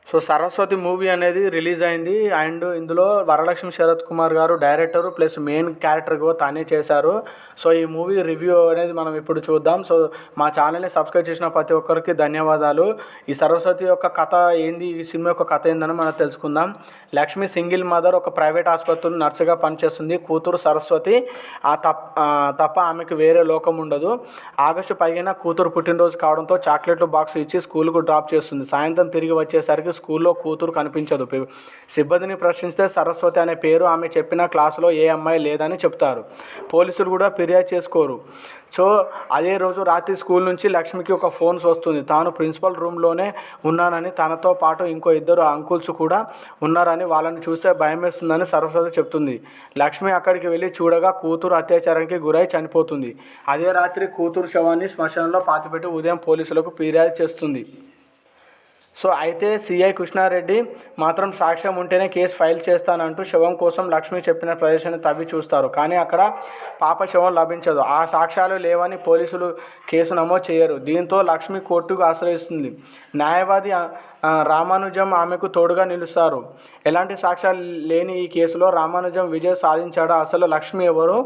So Saraswati movie అనేది release అయింది and ఇందులో వరలక్ష్మి శరత్ కుమార్ గారు డైరెక్టర్ ప్లస్ మెయిన్ క్యారెక్టర్ కూడా తానే చేశారు. సో ఈ మూవీ రివ్యూ అనేది మనం ఇప్పుడు చూద్దాం. సో మా ఛానల్ని సబ్స్క్రైబ్ చేసిన ప్రతి ఒక్కరికి ధన్యవాదాలు. ఈ సరస్వతి యొక్క కథ ఏంది, ఈ సినిమా యొక్క కథ ఏందని మనం తెలుసుకుందాం. లక్ష్మి సింగిల్ మదర్, ఒక ప్రైవేట్ ఆసుపత్రిలో నర్సుగా పనిచేస్తుంది. కూతురు సరస్వతి తప్ప ఆమెకు వేరే లోకం ఉండదు. ఆగస్టు 15న కూతురు పుట్టినరోజు కావడంతో చాక్లెట్లు బాక్స్ ఇచ్చి స్కూల్కు డ్రాప్ చేస్తుంది. సాయంత్రం తిరిగి వచ్చేసరికి స్కూల్లో కూతురు కనిపించదు. సిబ్బందిని ప్రశ్నిస్తే సరస్వతి అనే పేరు ఆమె చెప్పిన క్లాసులో ఏ అమ్మాయి లేదని చెప్తారు. పోలీసులు కూడా ఫిర్యాదు చేసుకోరు. సో అదే రోజు రాత్రి స్కూల్ నుంచి లక్ష్మికి ఒక ఫోన్ వస్తుంది. తాను ప్రిన్సిపల్ రూమ్లోనే ఉన్నానని, తనతో పాటు ఇంకో ఇద్దరు అంకుల్స్ కూడా ఉన్నారని, వాళ్ళని చూస్తే భయం వేస్తుందని సరస్వతి చెప్తుంది. లక్ష్మి అక్కడికి వెళ్ళి చూడగా కూతురు అత్యాచారానికి గురై చనిపోతుంది. అదే రాత్రి కూతురు శవాన్ని శ్మశానంలో పాతిపెట్టి ఉదయం పోలీసులకు ఫిర్యాదు చేస్తుంది. సో అయితే సిఐ కృష్ణారెడ్డి మాత్రం సాక్ష్యం ఉంటేనే కేసు ఫైల్ చేస్తానంటూ శవం కోసం లక్ష్మి చెప్పిన ప్రదేశాన్ని తవ్వి చూస్తారు. కానీ అక్కడ పాప శవం లభించదు. ఆ సాక్ష్యాలు లేవని పోలీసులు కేసు నమోదు చేయరు. దీంతో లక్ష్మి కోర్టుకు ఆశ్రయిస్తుంది. న్యాయవాది రామానుజం ఆమెకు తోడుగా నిలుస్తారు. ఎలాంటి సాక్ష్యాలు లేని ఈ కేసులో రామానుజం విజయం సాధించాడా? అసలు లక్ష్మి ఎవరు?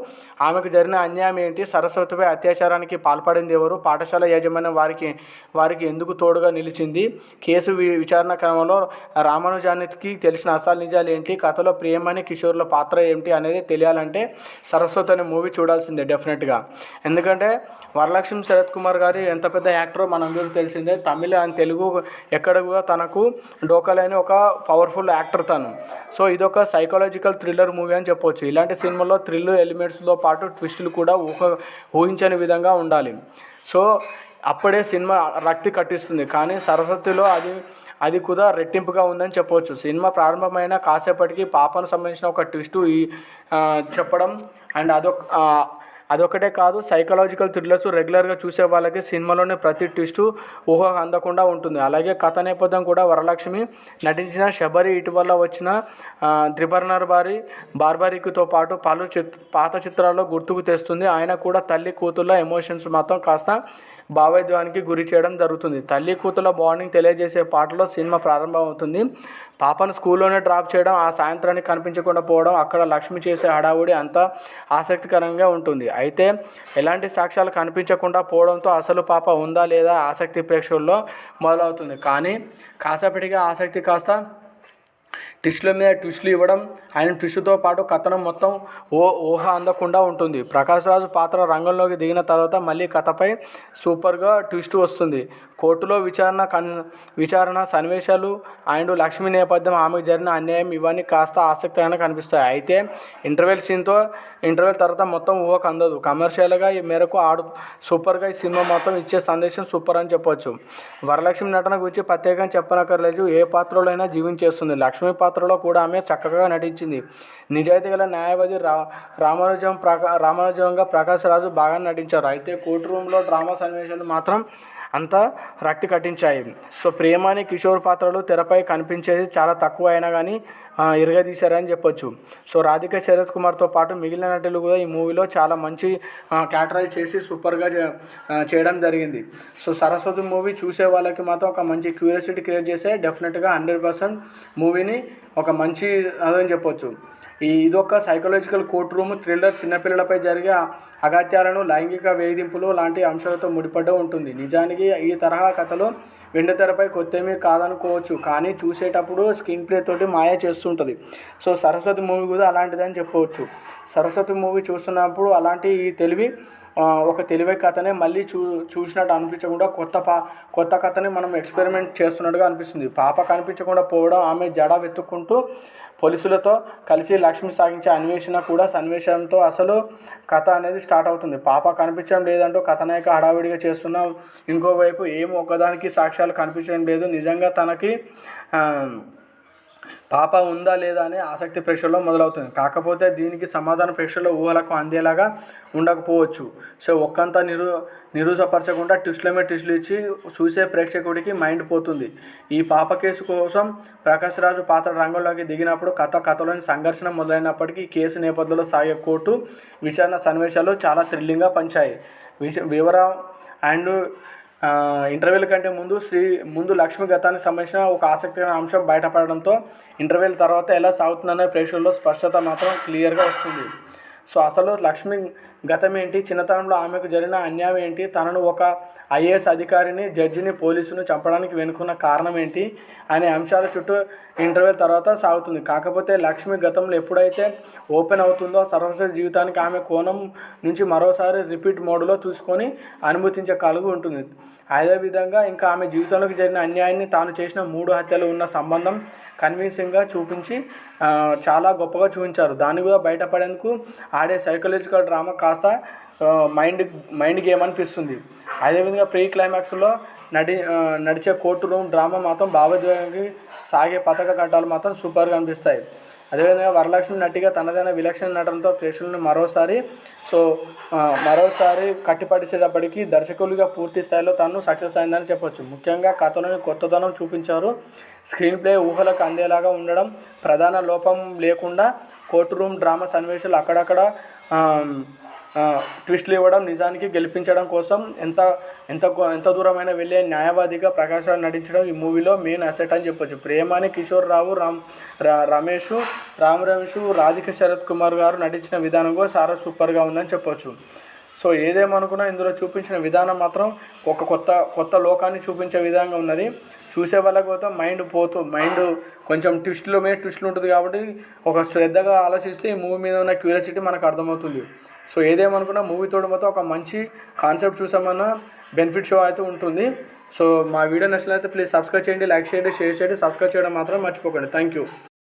ఆమెకు జరిగిన అన్యాయం ఏంటి? సరస్వతిపై అత్యాచారానికి పాల్పడింది ఎవరు? పాఠశాల యాజమాన్యం వారికి ఎందుకు తోడుగా నిలిచింది? కేసు విచారణ క్రమంలో రామానుజానికి తెలిసిన అసలు నిజాలు ఏంటి? కథలో ప్రియమణి కిషోర్ల పాత్ర ఏమిటి అనేది తెలియాలంటే సరస్వతి అనే మూవీ చూడాల్సిందే డెఫినెట్గా. ఎందుకంటే వరలక్ష్మి శరత్ కుమార్ గారు ఎంత పెద్ద యాక్టరో మనందరికీ తెలిసిందే. తమిళ అండ్ తెలుగు ఎక్కడ కూడా తనకు డోకలేని ఒక పవర్ఫుల్ యాక్టర్ తను. సో ఇదొక సైకలాజికల్ థ్రిల్లర్ మూవీ అని చెప్పొచ్చు. ఇలాంటి సినిమాలో థ్రిల్ ఎలిమెంట్స్తో పాటు ట్విస్టులు కూడా ఊహించని విధంగా ఉండాలి. సో అప్పుడే సినిమా రక్తి కట్టిస్తుంది. కానీ సరస్వతిలో అది కూడా రెట్టింపుగా ఉందని చెప్పవచ్చు. సినిమా ప్రారంభమైన కాసేపటికి పాపను సంబంధించిన ఒక ట్విస్ట్ చెప్పడం అండ్ అదొకటే కాదు, సైకలాజికల్ థ్రిల్లర్స్ రెగ్యులర్గా చూసే వాళ్ళకి సినిమాలోని ప్రతి ట్విస్టు ఊహ అందకుండా ఉంటుంది. అలాగే కథ నేపథ్యం కూడా వరలక్ష్మి నటించిన శబరి, ఇటీవల వచ్చిన త్రిబర్నర్ బార్బరిక్తో పాటు పలు పాత చిత్రాల్లో గుర్తుకు తెస్తుంది. ఆయన కూడా తల్లి కూతుళ్ళ ఎమోషన్స్ మాత్రం కాస్త భావోద్వేగానికి గురి చేయడం జరుగుతుంది. తల్లి కూతుళ్ళ బాండింగ్ తెలియజేసే పాటలో సినిమా ప్రారంభమవుతుంది. పాపను స్కూల్లోనే డ్రాప్ చేయడం, ఆ సాయంత్రానికి కనిపించకుండా పోవడం, అక్కడ లక్ష్మి చేసే హడావుడి అంతా ఆసక్తికరంగా ఉంటుంది. అయితే ఎలాంటి సాక్ష్యాలు కనిపించకుండా పోవడంతో అసలు పాప ఉందా లేదా ఆసక్తి ప్రేక్షకుల్లో మొదలవుతుంది. కానీ కాసేపటిగా ఆసక్తి కాస్త ట్విస్టుల మీద ట్విస్టులు ఇవ్వడం ఆయన ట్విస్టుతో పాటు కథనం మొత్తం ఊహ అందకుండా ఉంటుంది. ప్రకాష్ రాజు పాత్ర రంగంలోకి దిగిన తర్వాత మళ్ళీ కథపై సూపర్గా ట్విస్ట్ వస్తుంది. కోర్టులో విచారణ సన్నివేశాలు అండ్ లక్ష్మి నేపథ్యం, ఆమెకు జరిగిన అన్యాయం ఇవన్నీ కాస్త ఆసక్తికరంగా కనిపిస్తాయి. అయితే ఇంటర్వెల్ తర్వాత మొత్తం ఊహకు అందదు. కమర్షియల్గా ఈ మేరకు సూపర్గా ఈ సినిమా మొత్తం ఇచ్చే సందేశం సూపర్ అని చెప్పొచ్చు. వరలక్ష్మి నటన గురించి ప్రత్యేకంగా చెప్పనక్కర్లేదు. ఏ పాత్రలో అయినా జీవించేస్తుంది. లక్ష్మి పాత్రలో కూడా ఆమె చక్కగా నటించింది. నిజాయితీ గల న్యాయవాది రామానుజంగా ప్రకాష్ రాజు బాగా నటించారు. అయితే కోర్టు రూమ్లో డ్రామా సన్నివేశాలు మాత్రం అంతా రక్తి కట్టించాయి. సో ప్రియమణి కిషోర్ పాత్రలు తెరపై కనిపించేది చాలా తక్కువ అయినా కానీ ఇరగదీశారని చెప్పొచ్చు. సో రాధిక శరత్ కుమార్తో పాటు మిగిలిన నటులు కూడా ఈ మూవీలో చాలా మంచి క్యారెక్టరైజ్ చేసి సూపర్గా చేయడం జరిగింది. సో సరస్వతి మూవీ చూసే వాళ్ళకి మాత్రం ఒక మంచి క్యూరియాసిటీ క్రియేట్ చేస్తే డెఫినెట్గా 100% మూవీని ఒక మంచి అదని చెప్పొచ్చు. ఇదొక సైకలాజికల్ కోర్ట్ రూమ్ థ్రిల్లర్, చిన్నపిల్లలపై జరిగే అగత్యాలను, లైంగిక వేధింపులు లాంటి అంశాలతో ముడిపడి ఉంటుంది. నిజానికి ఈ తరహా కథలు వెండితెరపై కొత్తేమీ కాదనుకోవచ్చు, కానీ చూసేటప్పుడు స్క్రీన్ ప్లే తోటి మాయ చేస్తుంటుంది. సో సరస్వతి మూవీ కూడా అలాంటిదని చెప్పవచ్చు. సరస్వతి మూవీ చూస్తున్నప్పుడు అలాంటి ఒక తెలివై కథనే మళ్ళీ చూసినట్టు అనిపించకుండా కొత్త కథని మనం ఎక్స్పెరిమెంట్ చేస్తున్నట్టుగా అనిపిస్తుంది. పాప కనిపించకుండా పోవడం, ఆమె జడ వెతుక్కుంటూ పోలీసులతో కలిసి లక్ష్మి సాగించే అన్వేషణ కూడా సన్నివేశంతో అసలు కథ అనేది స్టార్ట్ అవుతుంది. పాప కనిపించడం లేదంటూ కథనాయక హడావిడిగా చేస్తున్న ఇంకోవైపు ఏం ఒక్కదానికి సాక్ష్యాలు కనిపించడం లేదు. నిజంగా తనకి పాప ఉందా లేదా అనే ఆసక్తి ప్రేక్షకుల్లో మొదలవుతుంది. కాకపోతే దీనికి సమాధానం ప్రేక్షకుల ఊహలకు అందేలాగా ఉండకపోవచ్చు. సో ఒక్కంతా నిరుసపరచకుండా ట్విస్టుల మీద ట్విస్టులు ఇచ్చి చూసే ప్రేక్షకుడికి మైండ్ పోతుంది. ఈ పాప కేసు కోసం ప్రకాష్ రాజు పాత్ర రంగంలోకి దిగినప్పుడు కథలోని సంఘర్షణ మొదలైనప్పటికీ కేసు నేపథ్యంలో సాగే కోర్టు విచారణ సన్నివేశాలు చాలా థ్రిల్లింగ్గా పంచాయి. వివరం అండ్ ఇంటర్వ్యూల కంటే ముందు లక్ష్మి గతానికి సంబంధించిన ఒక ఆసక్తికరమైన అంశం బయటపడడంతో ఇంటర్వ్యూల తర్వాత ఎలా సాగుతుందనే ప్రేక్షకుల్లో స్పష్టత మాత్రం క్లియర్గా వస్తుంది. సో అసలు లక్ష్మి గతం ఏంటి, చిన్నతనంలో ఆమెకు జరిగిన అన్యాయం ఏంటి, తనను ఒక ఐఏఎస్ అధికారిని, జడ్జిని, పోలీసును చంపడానికి వెనుకున్న కారణం ఏంటి అనే అంశాల చుట్టూ ఇంటర్వ్యూల తర్వాత సాగుతుంది. కాకపోతే లక్ష్మి గతంలో ఎప్పుడైతే ఓపెన్ అవుతుందో సర్వసరి జీవితానికి ఆమె కోణం నుంచి మరోసారి రిపీట్ మోడ్లో చూసుకొని అనుమతించే కలుగు ఉంటుంది. అదేవిధంగా ఇంకా ఆమె జీవితంలోకి జరిగిన అన్యాయాన్ని, తాను చేసిన 3 హత్యలు ఉన్న సంబంధం కన్విన్సింగ్గా చూపించి చాలా గొప్పగా చూపించారు. దాన్ని కూడా బయటపడేందుకు ఆడే సైకలాజికల్ డ్రామా కాస్త మైండ్ గేమ్ అనిపిస్తుంది. అదేవిధంగా ప్రీ క్లైమాక్స్లో నడిచే కోర్టు రూమ్ డ్రామా మాత్రం భావోద్వేగానికి సాగే పథక ఘట్టాలు మాత్రం సూపర్గా అనిపిస్తాయి. అదేవిధంగా వరలక్ష్మి నటిగా తనదైన విలక్షణ నటనతో ప్రేక్షకులను మరోసారి కట్టిపడిచేటప్పటికీ దర్శకులుగా పూర్తి స్థాయిలో తను సక్సెస్ అయిందని చెప్పొచ్చు. ముఖ్యంగా కథలోని కొత్తదనం చూపించారు. స్క్రీన్ ప్లే ఊహలకు అందేలాగా ఉండడం, ప్రధాన లోపం లేకుండా కోర్టు రూమ్ డ్రామా సన్నివేశాలు అక్కడక్కడ ట్విస్ట్లు ఇవ్వడం, నిజానికి గెలిపించడం కోసం ఎంత దూరమైనా వెళ్ళే న్యాయవాదిగా ప్రకాష్ రాజ్ నటించడం ఈ మూవీలో మెయిన్ అసెట్ అని చెప్పొచ్చు. ప్రేమాని కిషోర్ రావు, రమేష్, రాధిక శరత్ కుమార్ గారు నటించిన విధానం కూడా చాలా సూపర్గా ఉందని చెప్పొచ్చు. సో ఏదేమనుకున్నా ఇందులో చూపించిన విధానం మాత్రం ఒక కొత్త లోకాన్ని చూపించే విధంగా ఉన్నది. చూసే వాళ్ళకి పోతే మైండ్ కొంచెం ట్విస్ట్లు ఉంటుంది కాబట్టి ఒక శ్రద్ధగా ఆలోచిస్తే ఈ మూవీ మీద ఉన్న క్యూరియాసిటీ మనకు అర్థమవుతుంది. సో ఏదేమనుకున్నా మూవీ తోడు మొత్తం ఒక మంచి కాన్సెప్ట్ చూసామన్నా బెనిఫిట్ షో అయితే ఉంటుంది. సో మా వీడియో నచ్చినట్లయితే ప్లీజ్ సబ్స్క్రైబ్ చేయండి, లైక్ చేయండి, షేర్ చేయండి. సబ్స్క్రైబ్ చేయడం మాత్రం మర్చిపోకండి. Thank you.